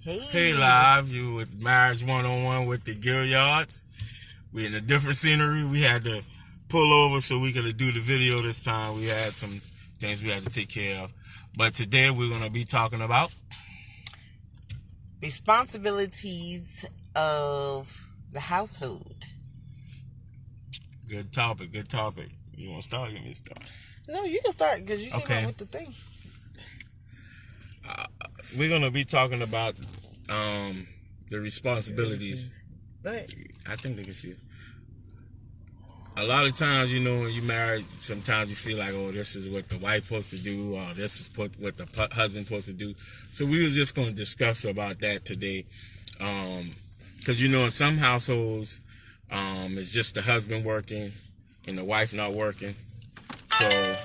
Hey, live, you with Marriage 101 with the Gilliards. We in a different scenery. We had to pull over so we could do the video this time. We had some things we had to take care of. But today we're going to be talking about responsibilities of the household. Good topic. You want to start? Give me a start. No, you can start because you came up with the thing. We're going to be talking about the responsibilities. Go ahead. I think they can see it. A lot of times, when you're married, sometimes you feel like, oh, this is what the wife supposed to do, or this is what the husband supposed to do. So we were just going to discuss about that today. Because, in some households, it's just the husband working and the wife not working. So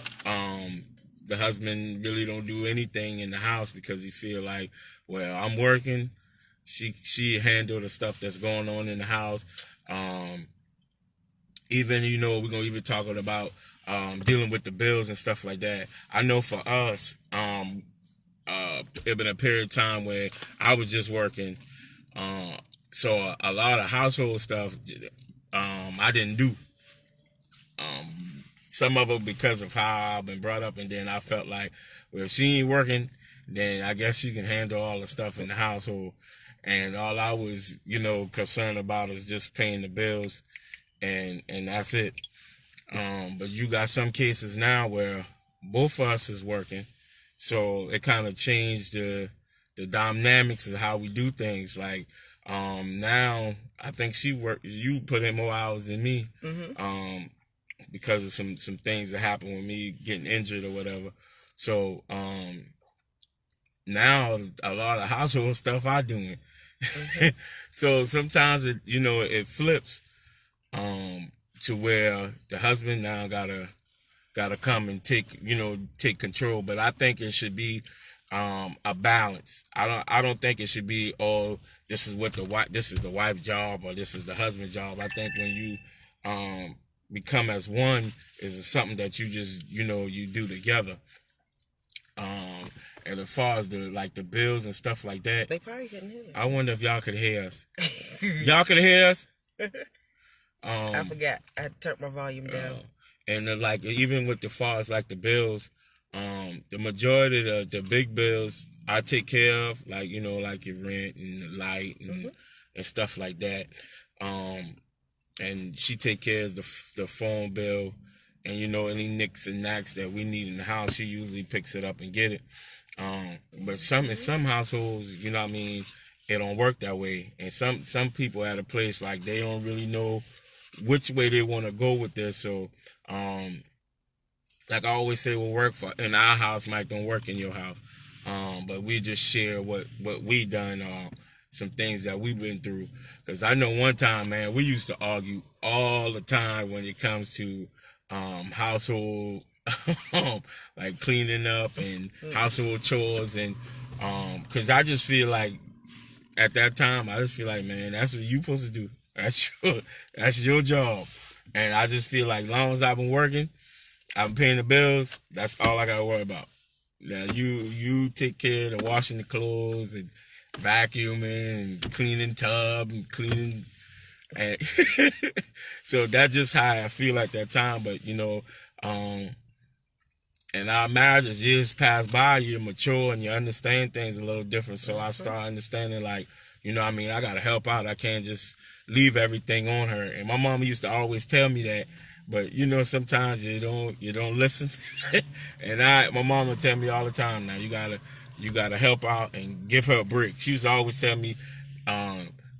the husband really don't do anything in the house because he feel like, well, I'm working. She handle the stuff that's going on in the house. Even, we're going to even talking about dealing with the bills and stuff like that. I know for us, it been a period of time where I was just working. So a lot of household stuff I didn't do. Some of it because of how I've been brought up, and then I felt like, well, if she ain't working, then I guess she can handle all the stuff in the household. And all I was, concerned about is just paying the bills, and that's it. But you got some cases now where both of us is working, so it kind of changed the dynamics of how we do things. Like now, I think you put in more hours than me. Mm-hmm. Because of some things that happened with me getting injured or whatever. So now a lot of household stuff I doing. Mm-hmm. So sometimes it flips to where the husband now gotta come and take control. But I think it should be a balance. I don't think it should be, oh, this is the wife's job or this is the husband's job. I think when you become as one is something that you just you do together. And as far as the bills and stuff like that, they probably couldn't hear us. I wonder if y'all could hear us. Y'all could hear us. I forgot. I turned my volume down. And even with the far as the bills, the majority of the big bills I take care of, like your rent and the light and stuff like that. And she take care of the phone bill, and any nicks and knacks that we need in the house, she usually picks it up and get it. But in some households, it don't work that way. And some people at a place they don't really know which way they want to go with this. So, I always say, what work for in our house might don't work in your house. But we just share what we done. Some things that we've been through. Because I know one time, man, we used to argue all the time when it comes to household, cleaning up and household chores. And because I just feel like at that time, I just feel like, man, that's what you supposed to do. That's your job. And I just feel like as long as I've been working, I'm paying the bills, that's all I got to worry about. Now, you take care of washing the clothes and vacuuming and cleaning tub and cleaning, and so that's just how I feel at that time. But and our marriage, as years pass by, you mature and you understand things a little different. So I start understanding I gotta help out. I can't just leave everything on her. And my mama used to always tell me that, but sometimes you don't listen. And my mama tell me all the time, now you gotta help out and give her a break. She used to always tell me,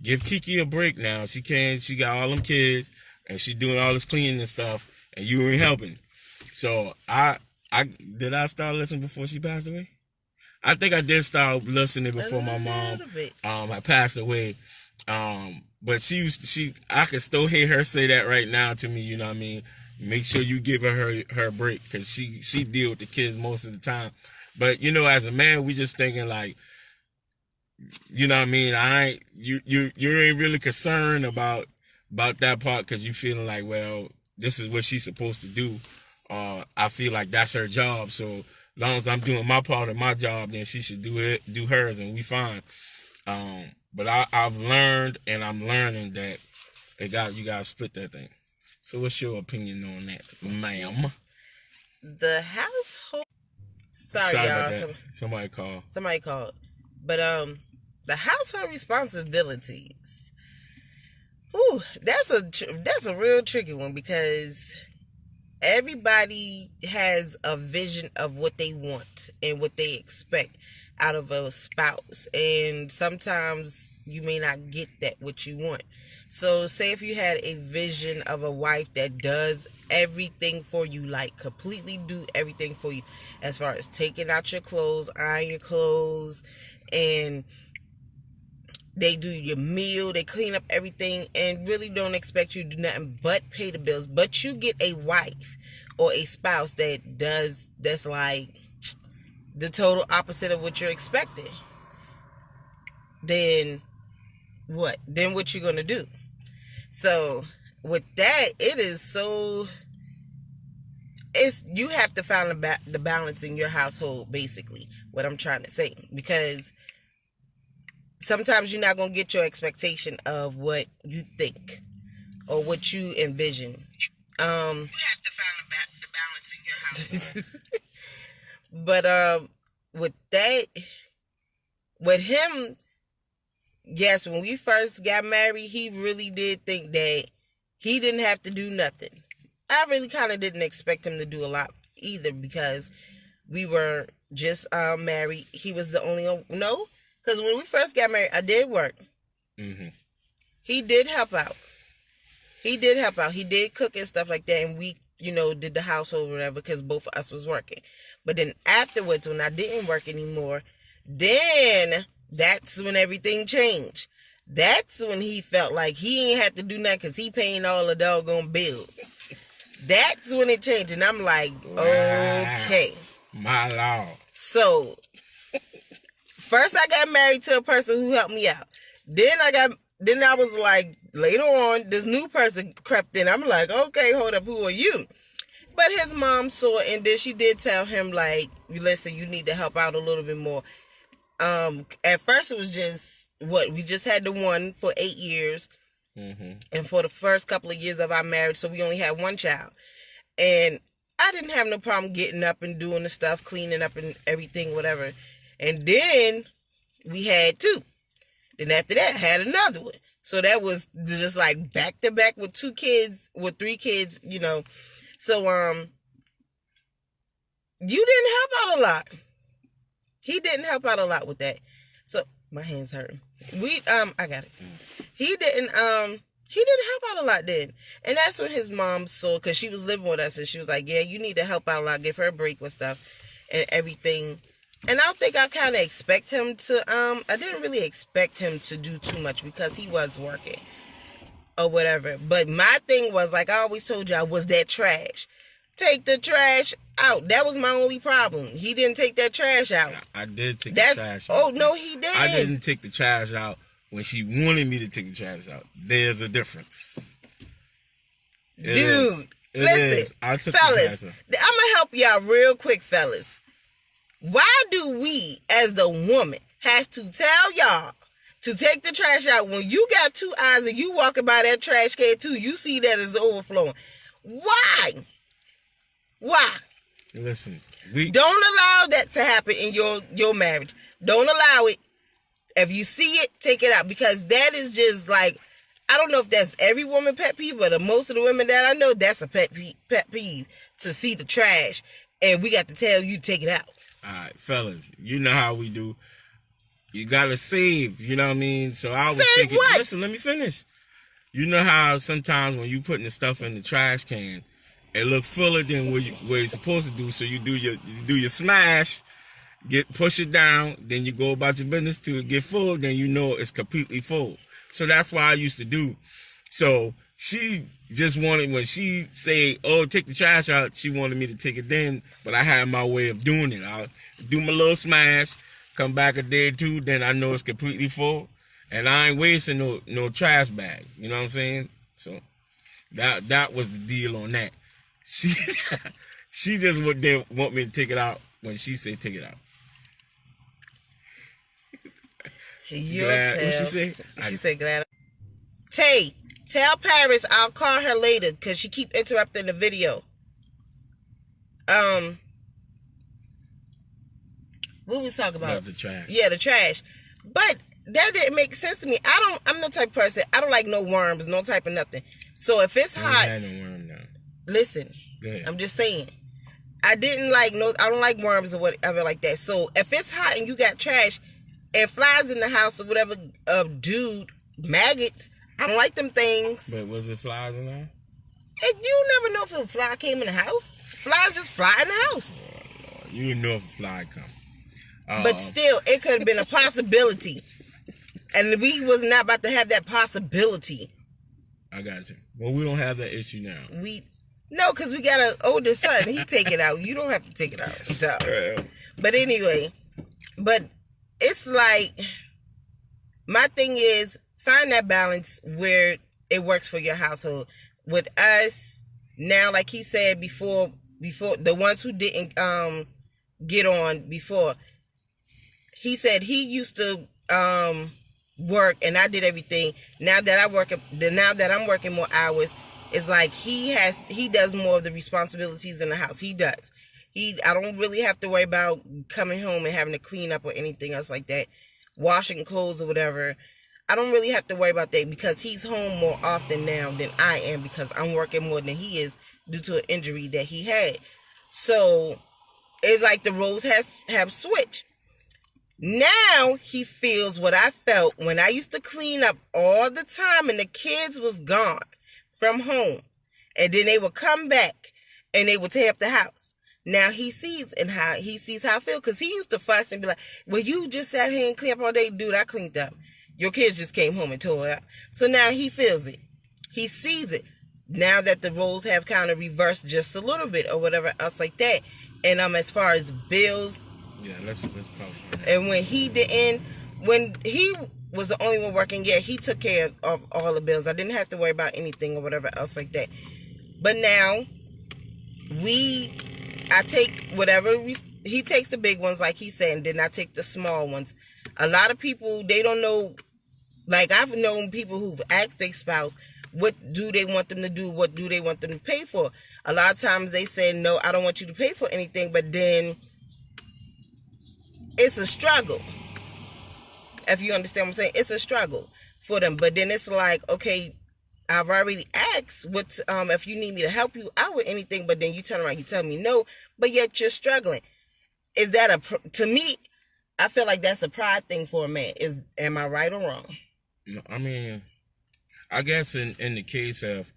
give Kiki a break now. She got all them kids and she doing all this cleaning and stuff and you ain't helping. So did I start listening before she passed away? I think I did start listening before my mom had passed away. But I could still hear her say that right now to me, Make sure you give her break because she deal with the kids most of the time. But as a man, we just thinking you ain't really concerned about that part because you feeling like, well, this is what she's supposed to do. I feel like that's her job. So as long as I'm doing my part of my job, then she should do hers, and we fine. But I've learned, and I'm learning that you gotta split that thing. So what's your opinion on that, ma'am? The household. Sorry about y'all. that. Somebody called. But the household responsibilities. Ooh, that's a real tricky one because everybody has a vision of what they want and what they expect out of a spouse, and sometimes you may not get that what you want. So say if you had a vision of a wife that does everything for you, like completely do everything for you, as far as taking out your clothes, iron your clothes, and they do your meal, they clean up everything, and really don't expect you to do nothing but pay the bills. But you get a wife or a spouse that's like the total opposite of what you're expecting. Then what? Then what you gonna do? So with that, you have to find the balance in your household, basically, what I'm trying to say, because sometimes you're not going to get your expectation of what you think or what you envision. You have to find the balance in your household. But with that, with him, yes, when we first got married, he really did think that he didn't have to do nothing. I really kind of didn't expect him to do a lot either because we were just married. He was the only one. No, because when we first got married, I did work. Mm-hmm. He did help out. He did cook and stuff like that, and we, did the household or whatever because both of us was working. But then afterwards, when I didn't work anymore, then that's when everything changed. That's when he felt like he ain't had to do nothing because he paying all the doggone bills. That's when it changed, and I'm like, okay. My Lord. So, first I got married to a person who helped me out. Then I was like, later on, this new person crept in. I'm like, okay, hold up, who are you? But his mom saw it, and then she did tell him, like, listen, you need to help out a little bit more. At first it was just, we just had the one for 8 years. Mm-hmm. And for the first couple of years of our marriage, so we only had one child. And I didn't have no problem getting up and doing the stuff, cleaning up and everything, whatever. And then we had 2. Then after that, I had another one. So that was just like back to back with 3 kids, So, you didn't help out a lot. He didn't help out a lot with that. So, my hand's hurting. I got it. He didn't help out a lot then. And that's when his mom saw, because she was living with us, and she was like, yeah, you need to help out a lot, give her a break with stuff and everything. And I don't think I kind of expect him to, I didn't really expect him to do too much because he was working or whatever. But my thing was, like I always told y'all, was that trash. Take the trash out. That was my only problem. He didn't take that trash out. I did take the trash out. Oh, no, he didn't. I didn't take the trash out when she wanted me to take the trash out. There's a difference. Dude, listen, fellas, I'm going to help y'all real quick, fellas. Why do we, as the woman, have to tell y'all to take the trash out when you got 2 eyes and you walking by that trash can too? You see that it's overflowing. Why? Listen, don't allow that to happen in your marriage. Don't allow it. If you see it, take it out, because that is just like, I don't know if that's every woman pet peeve, but most of the women that I know, that's a pet peeve to see the trash and we got to tell you to take it out. All right, fellas, you know how we do. You gotta save, you know what I mean? So I was thinking, what? Listen, let me finish. You know how sometimes when you putting the stuff in the trash can, it look fuller than what you're supposed to do. So you do your smash, push it down, then you go about your business till it get full, then you know it's completely full. So that's what I used to do. So she just wanted, when she say, oh, take the trash out, she wanted me to take it then, but I had my way of doing it. I'll do my little smash, come back a day or 2, then I know it's completely full, and I ain't wasting no trash bag. You know what I'm saying? So that was the deal on that. She just didn't want me to take it out when she said take it out. You'll Glad. tell. What she say? She said glad. Tay, tell Paris I'll call her later because she keep interrupting the video. What was talking about? The trash. Yeah, the trash. But that didn't make sense to me. I'm the type of person, I don't like no worms, no type of nothing. So if it's hot, I ain't had no worm now. listen, I'm just saying. I don't like worms or whatever like that. So if it's hot and you got trash and flies in the house or whatever, maggots, I don't like them things. But was it flies in there? And you never know if a fly came in the house. Flies just fly in the house. Oh, Lord. You know if a fly come. But still, it could have been a possibility. And we was not about to have that possibility. I got you. Well, we don't have that issue now. No, because we got an older son. He take it out. You don't have to take it out. So. But anyway, it's like, my thing is, find that balance where it works for your household. With us, now, like he said before the ones who didn't get on before, he said he used to work and I did everything. Now that I'm working more hours, it's like he does more of the responsibilities in the house. He does. I don't really have to worry about coming home and having to clean up or anything else like that. Washing clothes or whatever. I don't really have to worry about that because he's home more often now than I am because I'm working more than he is due to an injury that he had. So it's like the roles have switched. Now he feels what I felt when I used to clean up all the time and the kids was gone from home. And then they would come back and they would tear up the house. Now he sees how I feel because he used to fuss and be like, well, you just sat here and cleaned up all day. Dude, I cleaned up. Your kids just came home and tore it up. So now he feels it. He sees it. Now that the roles have kind of reversed just a little bit or whatever else like that. And as far as bills. Yeah, let's talk about that. And when he was the only one working, yeah, he took care of all the bills. I didn't have to worry about anything or whatever else like that. But now, I take whatever, he takes the big ones like he said, and then I take the small ones. A lot of people, they don't know, like I've known people who've asked their spouse, what do they want them to do? What do they want them to pay for? A lot of times they say, no, I don't want you to pay for anything, but then it's a struggle. If you understand what I'm saying, it's a struggle for them. But then it's like, okay, I've already asked if you need me to help you out with anything, but then you turn around, you tell me no, but yet you're struggling. Is that to me, I feel like that's a pride thing for a man. Am I right or wrong? No, I mean, I guess in the case of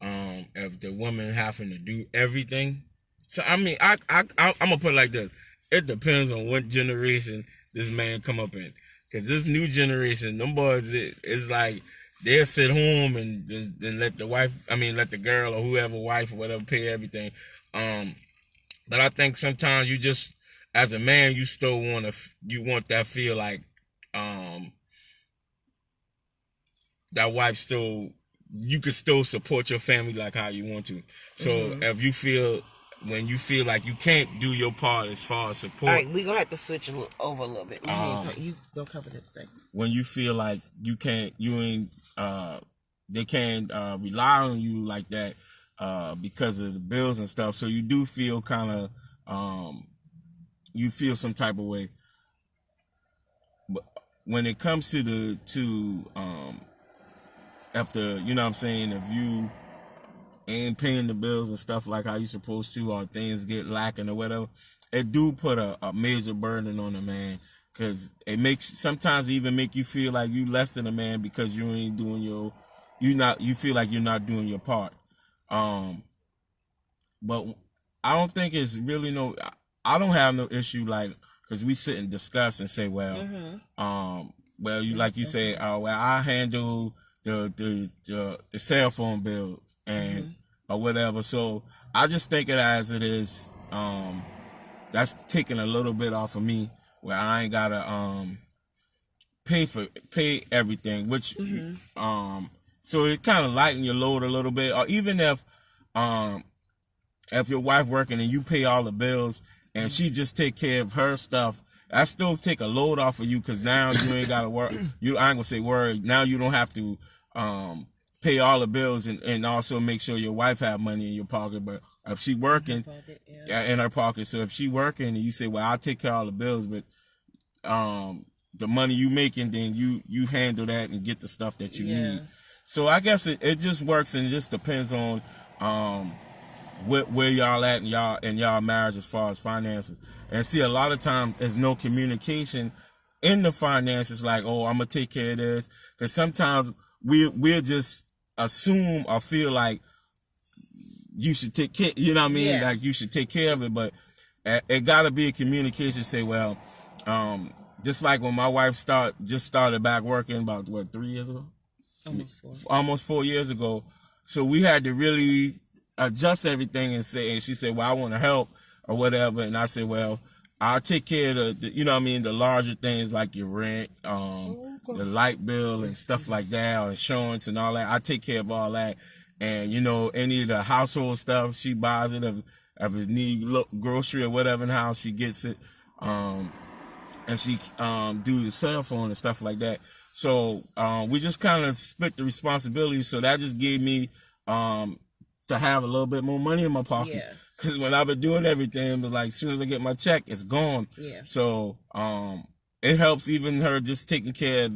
the woman having to do everything. So I mean, I'm gonna put it like this. It depends on what generation this man come up in. Because this new generation, them boys, it's like they'll sit home and then let the girl or whoever, wife or whatever, pay everything. But I think sometimes you just, as a man, you still want that feel like that wife still, you could still support your family like how you want to. So if when you feel like you can't do your part as far as support. All right, we're going to have to switch over a little bit. You go cover this thing. When you feel like they can't rely on you like that because of the bills and stuff. So you do feel kind of, you feel some type of way. But when it comes to after, you know what I'm saying, if you ain't paying the bills and stuff like how you supposed to, or things get lacking or whatever, it do put a major burden on a man, because it sometimes even make you feel like you less than a man because you ain't doing you feel like you're not doing your part. But I don't think it's really I don't have no issue, like, because we sit and discuss and say, well, you like you say, I handle the cell phone bill and or whatever. So I just think it as it is. That's taking a little bit off of me, where I ain't gotta pay everything, which so it kind of lighten your load a little bit. Or even if your wife working and you pay all the bills and she just take care of her stuff that still take a load off of you, because now you ain't got to work. I ain't gonna say worry. Now you don't have to pay all the bills and also make sure your wife have money in your pocket. But if she working in her pocket, so if she working and you say, well, I'll take care of all the bills, but the money you making, then you handle that and get the stuff that you need. So I guess it just works, and it just depends on where y'all at in y'all marriage as far as finances. And see, a lot of times there's no communication in the finances, like, oh, I'm gonna take care of this, because sometimes we'll just assume or feel like you should take care, you know what I mean? Like you should take care of it, but it gotta be a communication. Say, well, just like when my wife just started back working about 3 years ago, almost 4 years ago. So we had to really adjust everything and she said, well, I want to help or whatever, and I said, well, I'll take care of the you know what I mean, the larger things like your rent, the light bill and stuff like that, or insurance and all that. I take care of all that. And, you know, any of the household stuff, she buys it. If it need grocery or whatever in the house, she gets it. And she do the cell phone and stuff like that. So we just kind of split the responsibility. So that just gave me to have a little bit more money in my pocket. Because when I've been doing everything, it was like, as soon as I get my check, it's gone. So it helps even her just taking care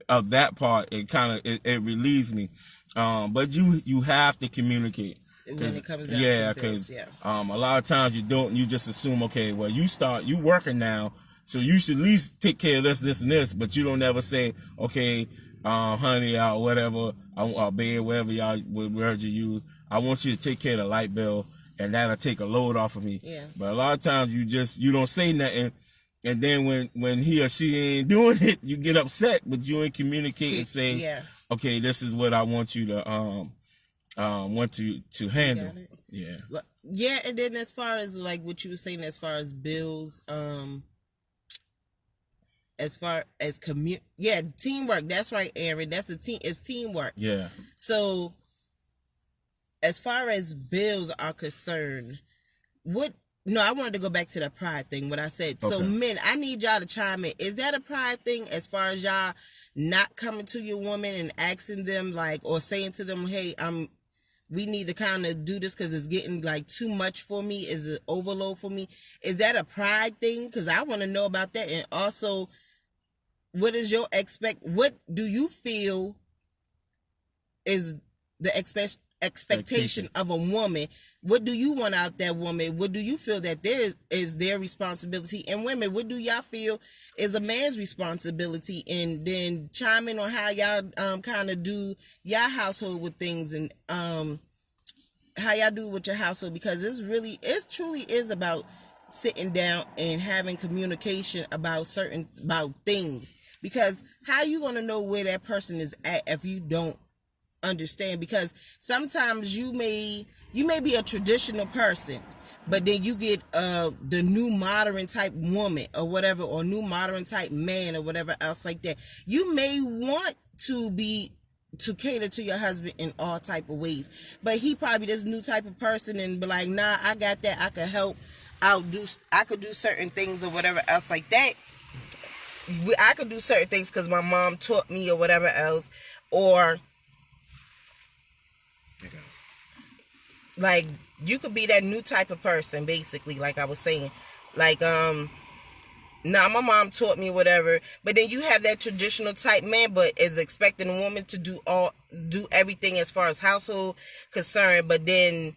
of that part. It kind of it relieves me. But you have to communicate. When it comes down to because a lot of times you just assume, okay, well, you working now, so you should at least take care of this and this, but you don't ever say, okay, honey, or whatever, or babe, whatever y'all word you use, I want you to take care of the light bill, and that'll take a load off of me. But a lot of times you don't say nothing, and then when he or she ain't doing it, you get upset, but you ain't communicate and say, okay, this is what I want you to want to handle. And then as far as like what you were saying, as far as bills, as far as teamwork. That's right, Aaron. That's a team. It's teamwork. So as far as bills are concerned, I wanted to go back to the pride thing, what I said. Okay. So men, I need y'all to chime in. Is that a pride thing as far as y'all not coming to your woman and asking them, like, or saying to them, hey, we need to kind of do this because it's getting like too much for me, is it overload for me? Is that a pride thing? Because I want to know about that. And also, what do you feel is the expectation of a woman? What do you want out that woman? What do you feel that there is their responsibility? And women, what do y'all feel is a man's responsibility? And then chime in on how y'all kind of do y'all household with things, and how y'all do with your household, because it truly is about sitting down and having communication about things. Because how you gonna know where that person is at if you don't understand? Because sometimes you may be a traditional person, but then you get the new modern type woman or whatever, or new modern type man or whatever else like that. You may want to cater to your husband in all type of ways, but he probably this new type of person and be like, nah, I got that, I could help I could do certain things or whatever else like that. I could do certain things because my mom taught me or whatever else, or like you could be that new type of person, basically, like I was saying, like my mom taught me whatever, but then you have that traditional type man, but is expecting a woman to do everything as far as household concerned, but they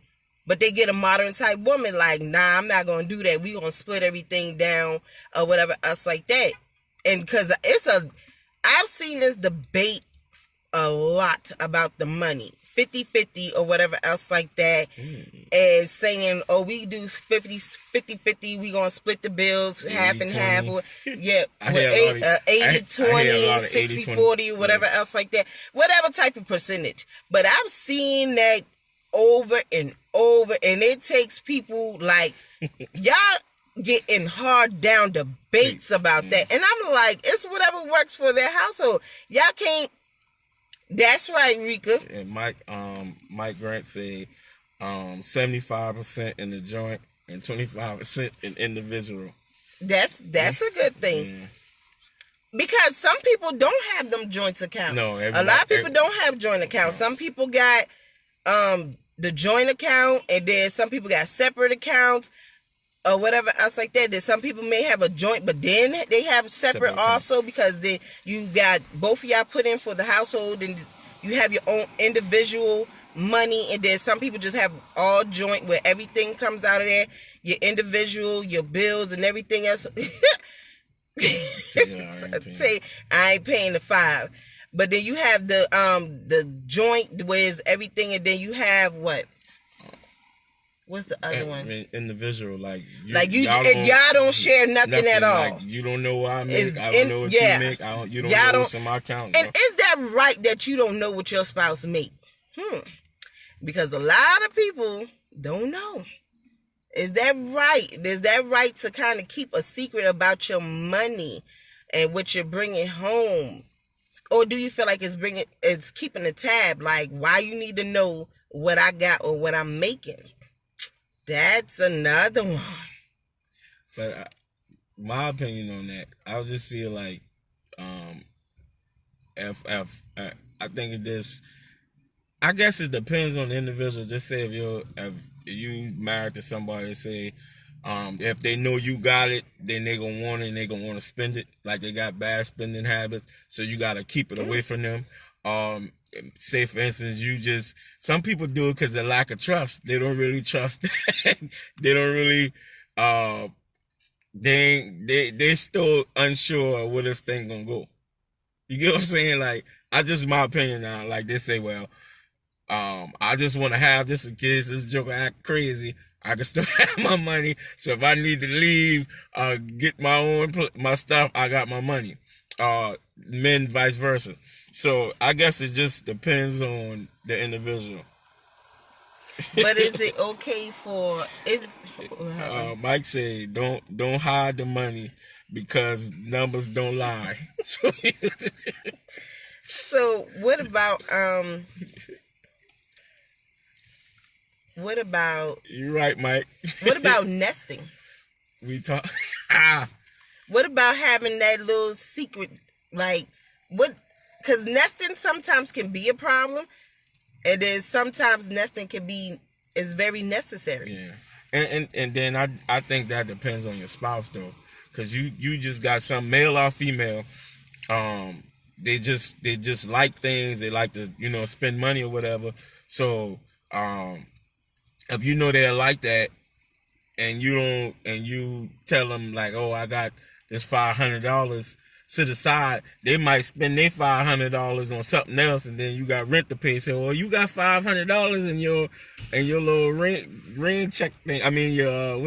get a modern type woman like, nah, I'm not gonna do that, we gonna split everything down or whatever else like that. And because I've seen this debate a lot about the money, 50-50 or whatever else like that, and saying, oh, we do 50-50, we gonna split the bills half and half, or 80-20, 60-40, whatever else like that, whatever type of percentage. But I've seen that over and over, and it takes people like y'all getting hard down debates about that, and I'm like, it's whatever works for their household. Y'all can't. That's right, Rika. And Mike Grant said 75% in the joint and 25% in individual. That's a good thing. Yeah. Because some people don't have them joint accounts. No, a lot of people don't have joint accounts. Some people got the joint account, and then some people got separate accounts or whatever else like that. Then some people may have a joint, but then they have separate also, because then you got both of y'all put in for the household, and you have your own individual money, and then some people just have all joint where everything comes out of there, your individual, your bills and everything else. Say I ain't paying the $5, but then you have the joint where it's everything, and then you have what's the other one? Individual, like y'all don't share nothing at all. Like, you don't know what I make. I don't know what you make. You don't know what's in my account. And is that right that you don't know what your spouse make? Because a lot of people don't know. Is that right? Is that right to kind of keep a secret about your money and what you're bringing home? Or do you feel like it's keeping a tab? Like, why you need to know what I got or what I'm making? That's another one. But my opinion on that, I just feel like, I think I guess it depends on the individual. Just say if you married to somebody, say, if they know you got it, then they gonna want it and they gonna want to spend it. Like, they got bad spending habits, so you gotta keep it away from them. Say for instance, some people do it because of lack of trust. They don't really trust. They don't really. They still unsure where this thing gonna go. You get what I'm saying? Like, I just my opinion now. Like, they say, well, I just want to have this in case this joker act crazy. I can still have my money. So if I need to leave, get my stuff, I got my money. Men, vice versa. So I guess it just depends on the individual. But is it okay Mike say don't hide the money because numbers don't lie. So what about You're right, Mike. What about nesting? We talk. What about having that little secret? Like, what? Because nesting sometimes can be a problem, and then sometimes nesting is very necessary. Yeah, and then I think that depends on your spouse though, because you just got some male or female, they just like things. They like to spend money or whatever. So if you know they're like that, and you tell them like, oh, I got this $500 to the side, they might spend their $500 on something else, and then you got rent to pay. So, well, you got $500 in your little rent check thing. I mean, your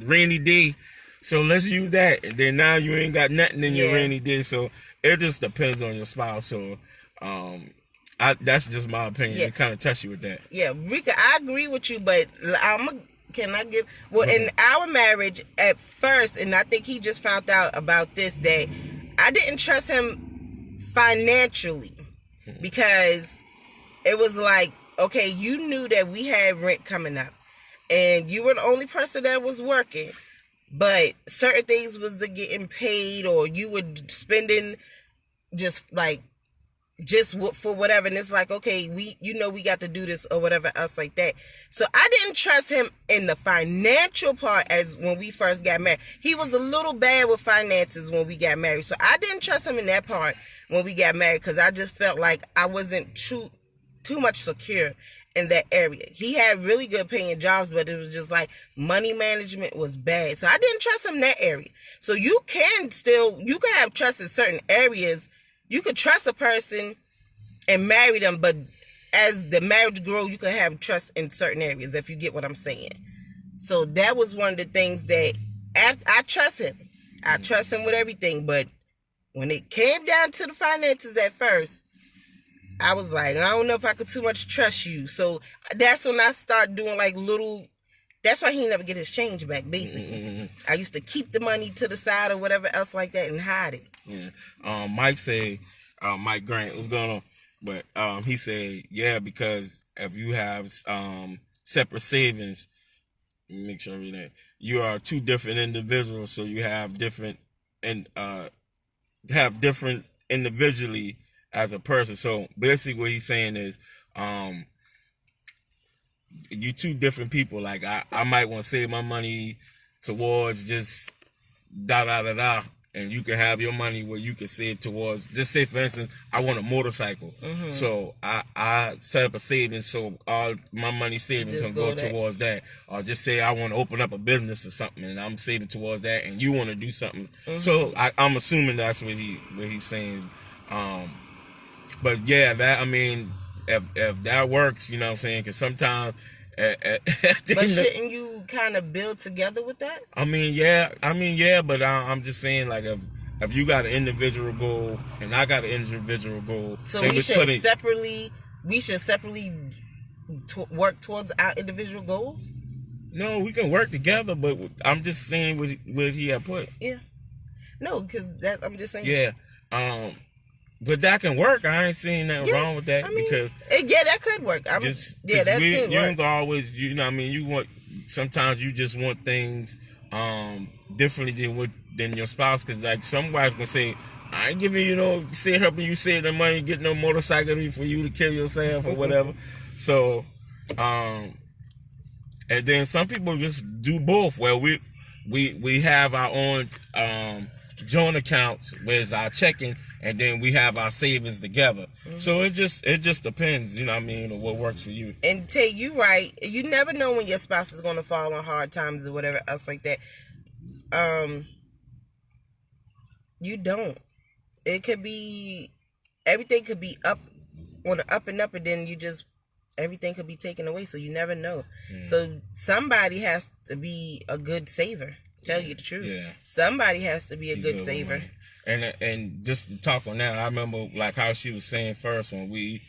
rainy day. So let's use that. And then now you ain't got nothing in your rainy day. So it just depends on your spouse. So that's just my opinion. It kind of touch you with that. Yeah, Rika, I agree with you, but can I give? Well, in our marriage at first, and I think he just found out about this, that I didn't trust him financially, because it was like, okay, you knew that we had rent coming up, and you were the only person that was working, but certain things was getting paid, or you were spending just for whatever, and it's like, okay, we got to do this or whatever else like that. So I didn't trust him in the financial part as when we first got married. He was a little bad with finances when we got married, so I didn't trust him in that part when we got married, because I just felt like I wasn't too much secure in that area. He had really good paying jobs, but it was just like money management was bad, so I didn't trust him in that area. So you can have trust in certain areas. You could trust a person and marry them, but as the marriage grows, you can have trust in certain areas, if you get what I'm saying. So that was one of the things that I trust him. I trust him with everything, but when it came down to the finances at first, I was like, I don't know if I could too much trust you. So that's when I started doing that's why he never get his change back, basically. I used to keep the money to the side or whatever else like that and hide it. Yeah. Mike Grant, what's going on? But he said, yeah, because if you have separate savings, make sure I read that. You are two different individuals, so you have different and have different individually as a person. So basically, what he's saying is, you two different people. Like I might want to save my money towards just da da da da, and you can have your money where you can save towards. Just say, for instance, I want a motorcycle, so I set up a savings so all my money savings Just can go go towards that. Or just say I want to open up a business or something, and I'm saving towards that, and you want to do something. So I'm assuming that's what he's saying. But yeah, that, I mean, if that works, you know what I'm saying? Because sometimes. But shouldn't you kind of build together with that? I mean, yeah, but I'm just saying, like, if you got an individual goal and I got an individual goal, so we should separately work towards our individual goals. No, we can work together, but I'm just saying what he had put. Yeah, no, because I'm just saying. Yeah, but that can work. I ain't seeing nothing wrong with that, because that could work. That could work. You ain't always, you know what I mean, you want, sometimes you just want things differently than your spouse, because like some wives gonna say, I ain't giving you helping you save the money, get no motorcycle for you to kill yourself or whatever. So and then some people just do both, where we have our own joint accounts, where's our checking, and then we have our savings together. So it just depends, you know what I mean, on what works for you. And Tay, you right. You never know when your spouse is going to fall on hard times or whatever else like that. You don't. It could be, everything could be up on the up and up, and then everything could be taken away. So you never know. So somebody has to be a good saver. Tell you the truth. Yeah. Somebody has to be a good saver. And just to talk on that, I remember like how she was saying first when we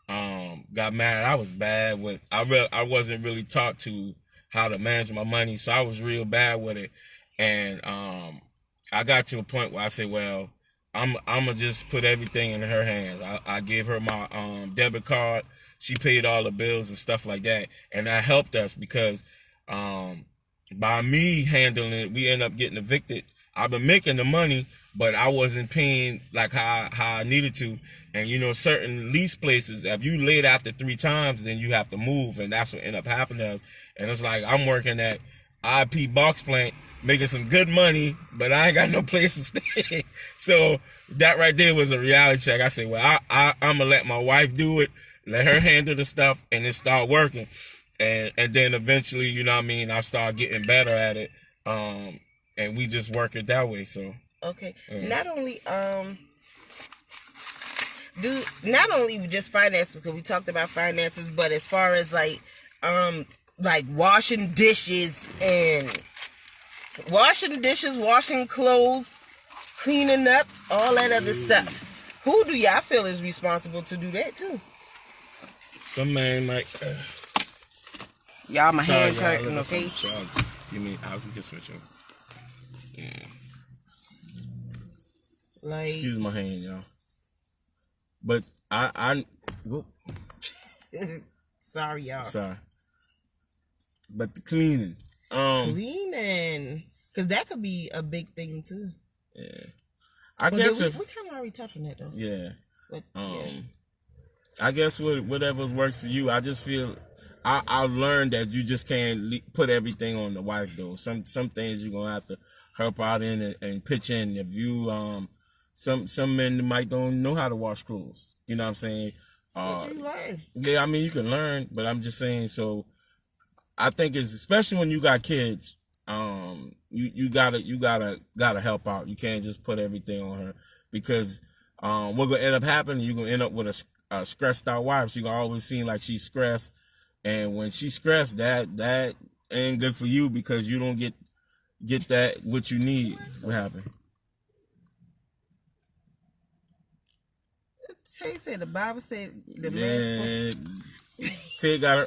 got married, I was bad with, I wasn't really taught to how to manage my money, so I was real bad with it. And I got to a point where I said, well, I'm gonna just put everything in her hands. I gave her my debit card. She paid all the bills and stuff like that, and that helped us because by me handling it, we end up getting evicted. I've been making the money, but I wasn't paying like how I needed to. And certain lease places, if you late after 3 times, then you have to move, and that's what ended up happening to us. And it's like I'm working at IP box plant, making some good money, but I ain't got no place to stay. So that right there was a reality check. I said, well, I'm gonna let my wife do it, let her handle the stuff, and it start working. And then eventually, you know what I mean, I start getting better at it. And we just work it that way. So okay. Not only just finances, because we talked about finances, but as far as like washing dishes, washing clothes, cleaning up, all that other stuff. Who do y'all feel is responsible to do that too? Some man might. Y'all, my hands hurting, okay? You mean we can switch over? Yeah. Like, excuse my hand, y'all. But I whoop. Sorry, y'all. Sorry. But the cleaning. Cleaning. Because that could be a big thing too. Yeah. I guess we kind of already touched on that though. Yeah. But, I guess whatever works for you. I just feel I learned that you just can't put everything on the wife though. Some things you're gonna have to help out in and pitch in. If you some men might don't know how to wash clothes. You know what I'm saying? But you learn. Yeah, I mean you can learn, but I'm just saying. So I think it's especially when you got kids. You gotta help out. You can't just put everything on her, because what gonna end up happening, you're gonna end up with a stressed out wife. She gonna always seem like she's stressed, and when she's stressed, that ain't good for you, because you don't get that what you need. What happened? Tay said the Bible said the man. Tay got her.